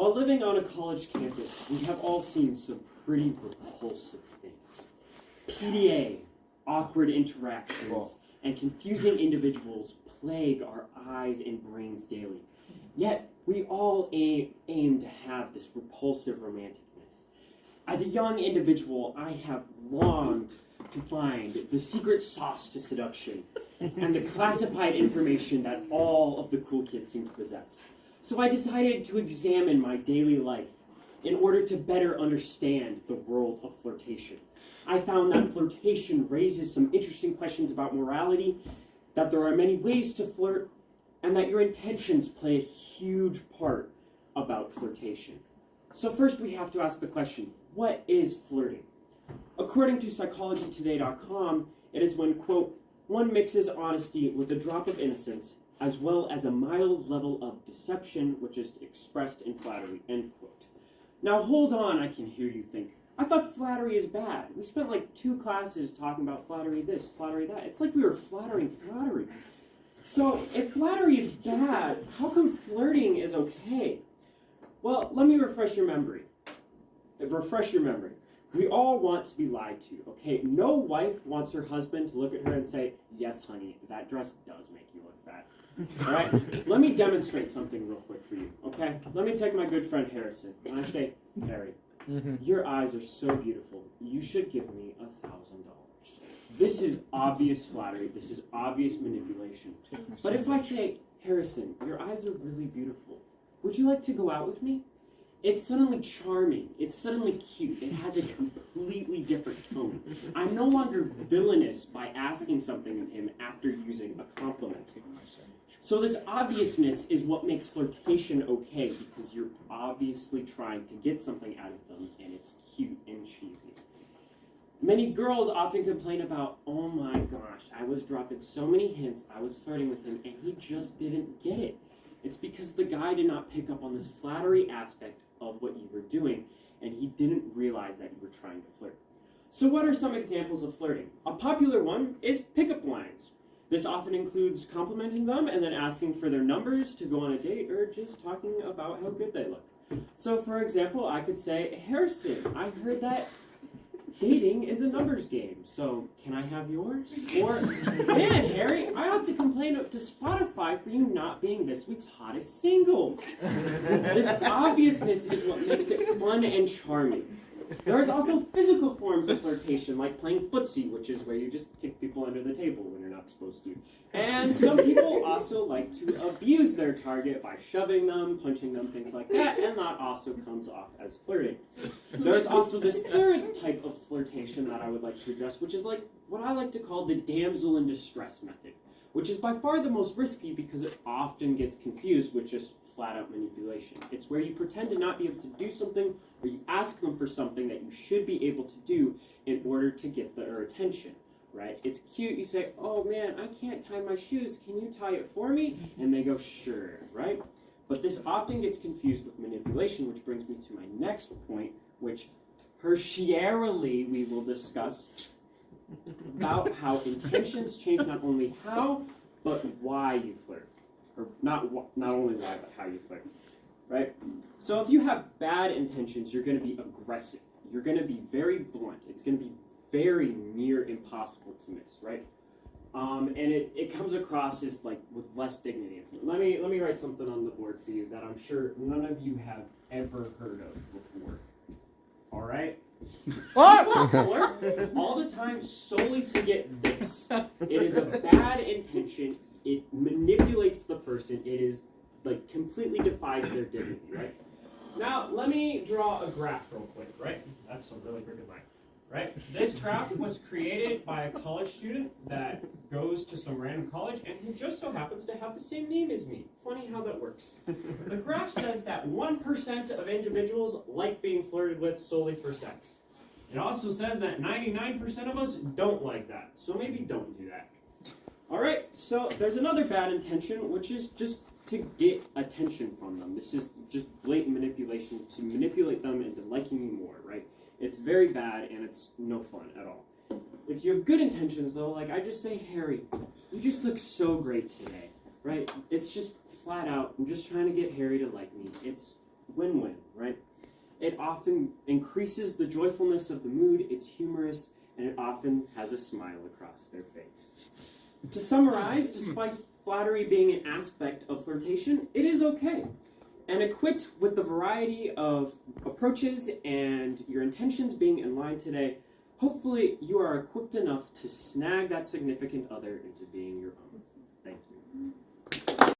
While living on a college campus, we have all seen some pretty repulsive things. PDA, awkward interactions, and confusing individuals plague our eyes and brains daily. Yet, we all aim to have this repulsive romanticness. As a young individual, I have longed to find the secret sauce to seduction and the classified information that all of the cool kids seem to possess. So I decided to examine my daily life in order to better understand the world of flirtation. I found that flirtation raises some interesting questions about morality, that there are many ways to flirt, and that your intentions play a huge part about flirtation. So first we have to ask the question, what is flirting? According to psychologytoday.com, it is when, quote, one mixes honesty with a drop of innocence, as well as a mild level of deception, which is expressed in flattery, end quote. Now hold on, I can hear you think. I thought flattery is bad. We spent like 2 classes talking about flattery this, flattery that. It's like we were flattering flattery. So if flattery is bad, how come flirting is okay? Well, let me refresh your memory. We all want to be lied to, okay? No wife wants her husband to look at her and say, yes, honey, that dress does make you look fat. All right? Let me demonstrate something real quick for you, okay? Let me take my good friend Harrison. And I say, Harry, your eyes are so beautiful. You should give me $1,000. This is obvious flattery. This is obvious manipulation. But if I say, Harrison, your eyes are really beautiful. Would you like to go out with me? It's suddenly charming. It's suddenly cute. It has a completely different tone. I'm no longer villainous by asking something of him after using a compliment. So this obviousness is what makes flirtation okay, because you're obviously trying to get something out of them, and it's cute and cheesy. Many girls often complain about, oh my gosh, I was dropping so many hints, I was flirting with him, and he just didn't get it. It's because the guy did not pick up on this flattery aspect of what you were doing, and he didn't realize that you were trying to flirt. So what are some examples of flirting? A popular one is pickup lines. This often includes complimenting them and then asking for their numbers to go on a date, or just talking about how good they look. So for example, I could say, Harrison, I heard that dating is a numbers game, so can I have yours? Or, man, Harry, I ought to complain to Spotify for you not being this week's hottest single. This obviousness is what makes it fun and charming. There is also physical forms of flirtation, like playing footsie, which is where you just kick people under the table when you're not supposed to. And some people also like to abuse their target by shoving them, punching them, things like that, and that also comes off as flirting. There's also this third type of flirtation that I would like to address, which is like what I like to call the damsel in distress method, which is by far the most risky because it often gets confused with just flat-out manipulation. It's where you pretend to not be able to do something, or you ask them for something that you should be able to do in order to get their attention, right? It's cute. You say, oh man, I can't tie my shoes. Can you tie it for me? And they go, sure, right? But this often gets confused with manipulation, which brings me to my next point, which tertiarily we will discuss about how intentions change not only how, but why you flirt. Or not only why, but how you flirt, right? So if you have bad intentions, you're going to be aggressive. You're going to be very blunt. It's going to be very near impossible to miss, right? And it comes across as like with less dignity. Let me write something on the board for you that I'm sure none of you have ever heard of before. All right? People flirt all the time solely to get this. It is a bad intention. It manipulates the person. It is like completely defies their dignity, right? Now, let me draw a graph real quick, right? That's a really crooked line, right? This graph was created by a college student that goes to some random college and who just so happens to have the same name as me. Funny how that works. The graph says that 1% of individuals like being flirted with solely for sex. It also says that 99% of us don't like that, so maybe don't do that. All right, so there's another bad intention, which is just to get attention from them. This is just blatant manipulation to manipulate them into liking you more, right? It's very bad, and it's no fun at all. If you have good intentions, though, like I just say, Harry, you just look so great today, right? It's just flat out, I'm just trying to get Harry to like me. It's win-win, right? It often increases the joyfulness of the mood, it's humorous, and it often has a smile across their face. To summarize, despite flattery being an aspect of flirtation, it is okay. And equipped with the variety of approaches and your intentions being in line today, hopefully you are equipped enough to snag that significant other into being your own.